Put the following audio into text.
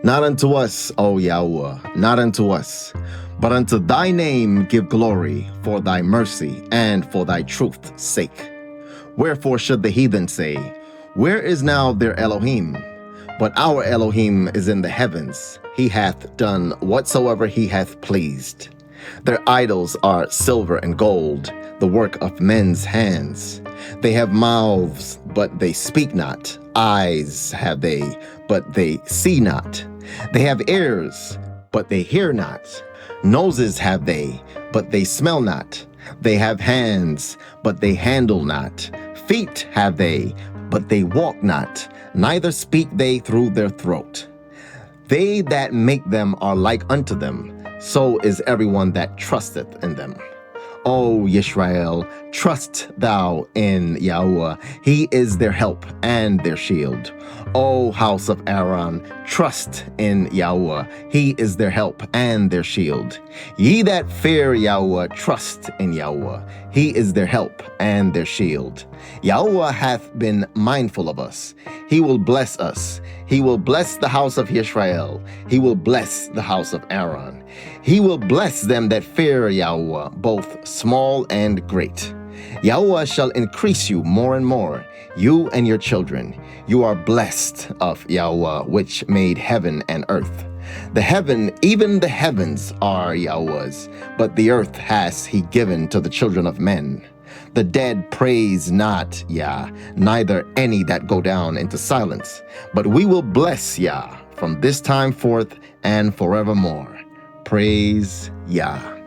Not unto us, O YAHUAH, not unto us, but unto thy name give glory for thy mercy and for thy truth's sake. Wherefore should the heathen say, where is now their Elohim? But our Elohim is in the heavens. He hath done whatsoever he hath pleased. Their idols are silver and gold, the work of men's hands. They have mouths, but they speak not. Eyes have they, but they see not. They have ears, but they hear not. Noses have they, but they smell not. They have hands, but they handle not. Feet have they, but they walk not. Neither speak they through their throat. They that make them are like unto them. So is everyone that trusteth in them. O Yisrael, trust thou in YAHUAH. He is their help and their shield. O House of Aharon, trust in YAHUAH. He is their help and their shield. Ye that fear YAHUAH, trust in YAHUAH. He is their help and their shield. YAHUAH hath been mindful of us. He will bless us. He will bless the house of Yisrael. He will bless the house of Aharon. He will bless them that fear YAHUAH, both small and great. YAHUAH shall increase you more and more, you and your children. You are blessed of YAHUAH, which made heaven and earth. The heaven, even the heavens, are YAHUAH's, but the earth has he given to the children of men. The dead praise not Yah, neither any that go down into silence. But we will bless Yah from this time forth and forevermore. Praise Yah.